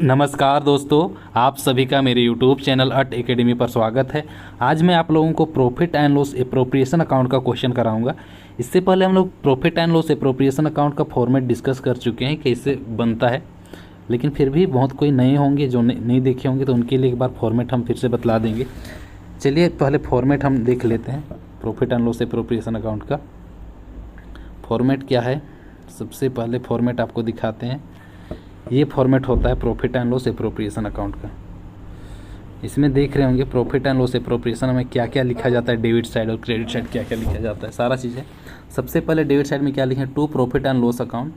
नमस्कार दोस्तों, आप सभी का मेरे YouTube चैनल अट एकेडमी पर स्वागत है। आज मैं आप लोगों को profit and loss appropriation account का क्वेश्चन कराऊंगा। इससे पहले हम लोग profit and loss appropriation account का फॉर्मेट डिस्कस कर चुके हैं, कैसे बनता है। लेकिन फिर भी बहुत कोई नए होंगे जो नहीं देखे होंगे, तो उनके लिए एक बार फॉर्मेट हम फिर से बतला देंगे। चलिए पहले फॉर्मेट हम देख लेते हैं। Profit and loss appropriation account का फॉर्मेट क्या है, सबसे पहले फॉर्मेट आपको दिखाते हैं। ये फॉर्मेट होता है profit and loss appropriation account का। इसमें देख रहे होंगे प्रॉफिट एंड लॉस एप्रोप्रिएशन में क्या क्या लिखा जाता है, डेबिट साइड और क्रेडिट साइड क्या क्या लिखा जाता है, सारा चीज़ है। सबसे पहले डेबिट साइड में क्या लिखे हैं, to profit and loss account.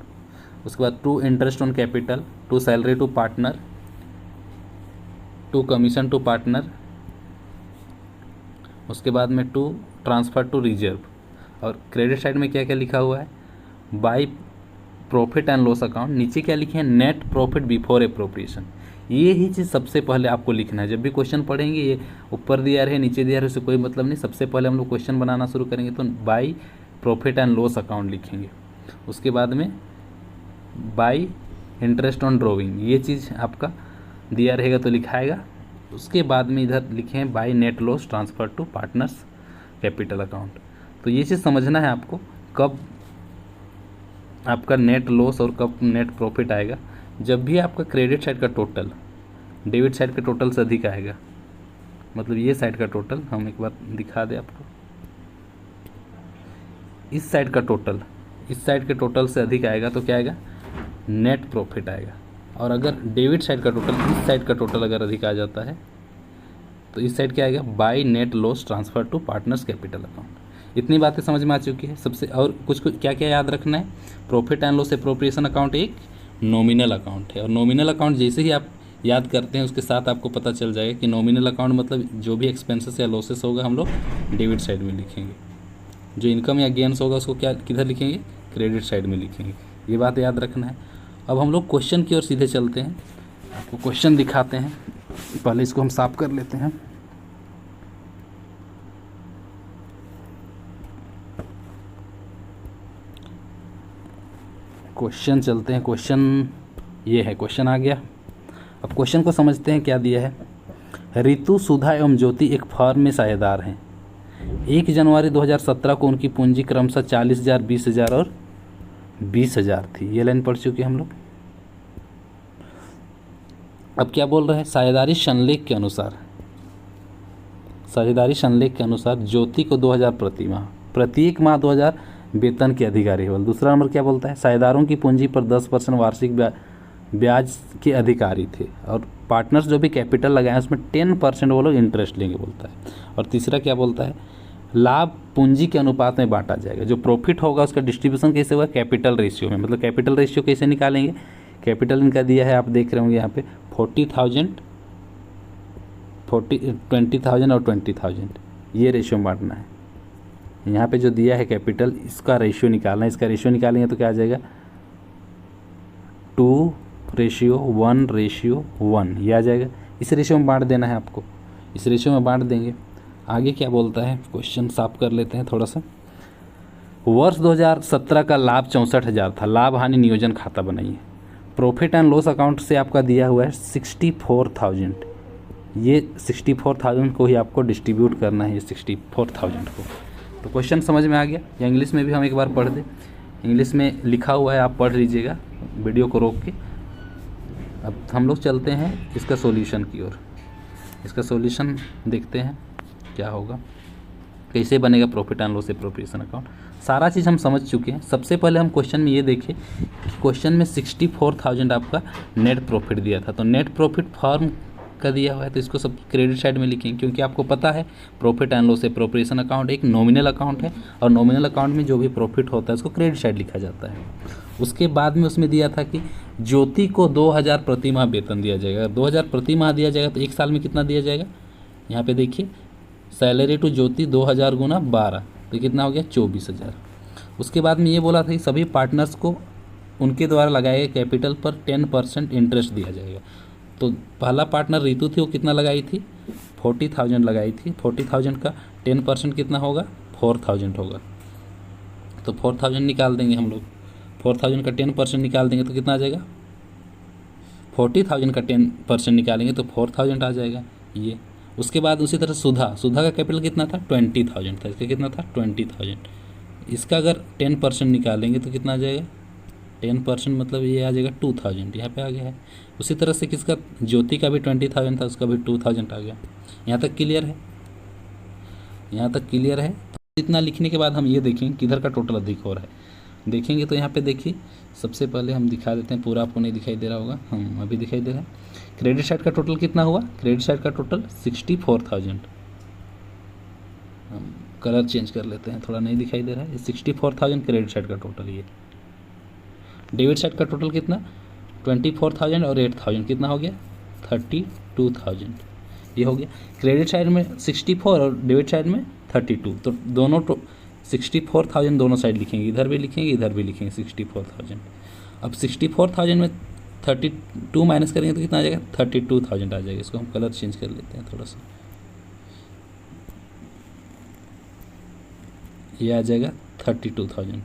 उसके बाद to interest on capital, to salary to partner, to commission to partner. उसके बाद में टू ट्रांसफ़र टू रिजर्व। और क्रेडिट साइड में क्या क्या लिखा हुआ है, by profit and loss account. नीचे क्या लिखे हैं, नेट प्रॉफिट बिफोर एप्रोप्रिएशन। ये ही चीज़ सबसे पहले आपको लिखना है। जब भी क्वेश्चन पढ़ेंगे, ये ऊपर दिया रहे नीचे दिया रहे उससे कोई मतलब नहीं। सबसे पहले हम लोग क्वेश्चन बनाना शुरू करेंगे तो by profit and loss account लिखेंगे। उसके बाद में बाई इंटरेस्ट ऑन ड्रॉइंग, ये चीज़ आपका दिया रहेगा तो लिखाएगा। उसके बाद में इधर लिखे हैं by net loss transfer to partners capital account. तो ये चीज़ समझना है आपको, कब आपका नेट लॉस और कब नेट प्रॉफिट आएगा। जब भी आपका क्रेडिट साइड का टोटल डेबिट साइड के टोटल से अधिक आएगा, मतलब ये साइड का टोटल हम एक बार दिखा दें आपको, इस साइड का टोटल इस साइड के टोटल से अधिक आएगा तो क्या आएगा, नेट प्रॉफिट आएगा। और अगर डेबिट साइड का टोटल इस साइड का टोटल अगर अधिक आ जाता है तो इस साइड क्या आएगा, by net loss transfer to partners capital account. इतनी बातें समझ में आ चुकी है। सबसे और कुछ क्या क्या याद रखना है, profit and loss appropriation account एक नॉमिनल अकाउंट है। और नॉमिनल अकाउंट जैसे ही आप याद करते हैं उसके साथ आपको पता चल जाएगा कि नॉमिनल अकाउंट मतलब जो भी एक्सपेंसेस या लॉसेस होगा हम लोग डेबिट साइड में लिखेंगे, जो इनकम या गेन्स होगा उसको क्या किधर लिखेंगे, क्रेडिट साइड में लिखेंगे। ये बात याद रखना है। अब हम लोग क्वेश्चन की ओर सीधे चलते हैं, आपको क्वेश्चन दिखाते हैं। पहले इसको हम साफ कर लेते हैं। क्वेश्चन चलते हैं। क्वेश्चन ये है, क्वेश्चन आ गया। अब क्वेश्चन को समझते हैं क्या दिया है। रितु, सुधा एवं ज्योति एक फर्म में साझेदार हैं। 1 जनवरी 2017 को उनकी पूंजी क्रमशः 40,000, 20,000 और 20,000 थी। ये लाइन पढ़ चुके हम लोग। अब क्या बोल रहे हैं, साझेदारी संलेख के अनुसार ज्योति को 2,000 प्रति माह, प्रत्येक माह 2,000 वेतन के अधिकारी है। दूसरा नंबर क्या बोलता है, साझेदारों की पूंजी पर 10% वार्षिक ब्याज के अधिकारी थे। और पार्टनर्स जो भी कैपिटल लगाए उसमें 10% वो लोग इंटरेस्ट लेंगे बोलता है। और तीसरा क्या बोलता है, लाभ पूंजी के अनुपात में बांटा जाएगा। जो प्रॉफिट होगा उसका डिस्ट्रीब्यूशन कैसे होगा, कैपिटल रेशियो में। मतलब कैपिटल रेशियो कैसे निकालेंगे, कैपिटल इनका दिया है, आप देख रहे होंगे यहाँ पे 20,000 और 20,000, ये रेशियो में बांटना है। यहाँ पे जो दिया है कैपिटल, इसका रेशियो निकालना है। इसका रेशियो निकालेंगे तो क्या आ जाएगा, 2:1:1, ये आ जाएगा। इस रेशियो में बांट देना है आपको, इस रेशियो में बांट देंगे। आगे क्या बोलता है, क्वेश्चन साफ कर लेते हैं थोड़ा सा। वर्ष 2017 का लाभ 64,000 था। लाभ हानि नियोजन खाता बनाइए। प्रॉफिट एंड लॉस अकाउंट से आपका दिया हुआ है 64,000। ये 64,000 को ही आपको डिस्ट्रीब्यूट करना है, ये 64,000 को। तो क्वेश्चन समझ में आ गया। या इंग्लिश में भी हम एक बार पढ़ दें, इंग्लिश में लिखा हुआ है, आप पढ़ लीजिएगा वीडियो को रोक के। अब हम लोग चलते हैं इसका सॉल्यूशन की ओर। इसका सॉल्यूशन देखते हैं क्या होगा, कैसे बनेगा profit and loss appropriation account. सारा चीज़ हम समझ चुके हैं। सबसे पहले हम क्वेश्चन में ये देखें कि क्वेश्चन में 64,000 आपका नेट प्रॉफिट दिया था। तो नेट प्रॉफिट फर्म का दिया हुआ है तो इसको सब क्रेडिट साइड में लिखेंगे, क्योंकि आपको पता है profit and loss appropriation account एक नॉमिनल अकाउंट है। और नॉमिनल अकाउंट में जो भी प्रॉफिट होता है उसको क्रेडिट साइड लिखा जाता है। उसके बाद में उसमें दिया था कि ज्योति को 2,000 प्रति माह वेतन दिया जाएगा। 2,000 प्रति माह दिया जाएगा तो एक साल में कितना दिया जाएगा, यहाँ पे देखिए, सैलरी टू ज्योति 2,000 गुना 12 तो कितना हो गया, 24,000। उसके बाद में ये बोला था कि सभी पार्टनर्स को उनके द्वारा लगाए गए कैपिटल पर 10% इंटरेस्ट दिया जाएगा। तो पहला पार्टनर रितु थी, वो कितना लगाई थी, 40,000 लगाई थी। 40,000 का 10% कितना होगा, 4,000 होगा। तो 4,000 निकाल देंगे हम लोग। 4,000 का 10% निकाल देंगे तो कितना आ जाएगा, 40,000 का 10% निकालेंगे तो 4,000 आ जाएगा ये। उसके बाद उसी तरह सुधा का कैपिटल कितना था, 20,000 था, इसका कितना था 20,000। इसका अगर 10% निकालेंगे तो कितना आ जाएगा, 10% मतलब ये आ जाएगा 2,000, यहाँ पे आ गया है। उसी तरह से किसका, ज्योति का भी 20,000 था, उसका भी 2,000 आ गया। यहाँ तक क्लियर है, यहाँ तक क्लियर है। इतना लिखने के बाद हम ये देखेंगे किधर का टोटल अधिक हो रहा है। देखेंगे तो यहाँ पे देखिए, सबसे पहले हम दिखा देते हैं, पूरा आपको नहीं दिखाई दे रहा होगा, अभी दिखाई दे रहा है। क्रेडिट साइड का टोटल कितना हुआ, क्रेडिट साइड का टोटल 64,000। हम कलर चेंज कर लेते हैं, थोड़ा नहीं दिखाई दे रहा है। 64,000 क्रेडिट साइड का टोटल। ये डेबिट साइड का टोटल कितना, 24,000 और 8,000 कितना हो गया, 32,000। ये हो गया। क्रेडिट साइड में 64 और डेबिट साइड में 32, तो दोनों 64,000 दोनों साइड लिखेंगे, इधर भी लिखेंगे इधर भी लिखेंगे 64,000। अब 64,000 में 32 माइनस करेंगे तो कितना आ जाएगा, 32,000 आ जाएगा। इसको हम कलर चेंज कर लेते हैं थोड़ा सा, ये आ जाएगा 32,000।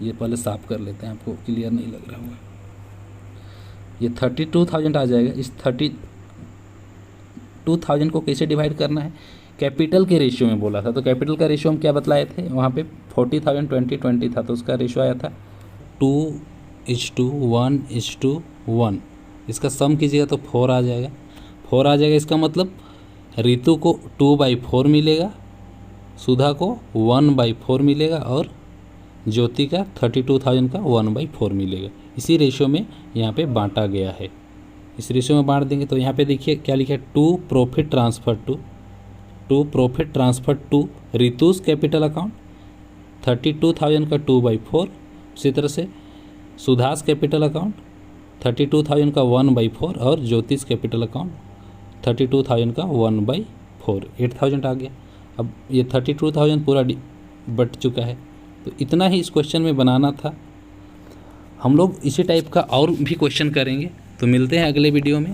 ये पहले साफ कर लेते हैं, आपको क्लियर नहीं लग रहा होगा। ये 32,000 आ जाएगा। इस 32,000 को कैसे डिवाइड करना है, कैपिटल के रेशियो में बोला था, तो कैपिटल का रेशियो हम क्या बतलाए थे, वहाँ पे 40,000 20 था, तो उसका रेशियो आया था 2:1:1। इसका सम कीजिएगा तो 4 आ जाएगा, 4 आ जाएगा। इसका मतलब रितु को 2/4 मिलेगा, सुधा को 1/4 मिलेगा और ज्योति का 32,000 का 1/4 मिलेगा। इसी रेशियो में यहाँ पे बांटा गया है। इस रेशियो में बांट देंगे तो यहाँ पे देखिए क्या लिखा है, to profit transfer to Ritu's capital account 32,000 का 2/4। उसी तरह से सुधास कैपिटल अकाउंट 32,000 का 1/4 और ज्योतिष कैपिटल अकाउंट 32,000 का 1/4, 8,000 आ गया। अब ये 32,000 पूरा बट चुका है। तो इतना ही इस क्वेश्चन में बनाना था। हम लोग इसी टाइप का और भी क्वेश्चन करेंगे। तो मिलते हैं अगले वीडियो में।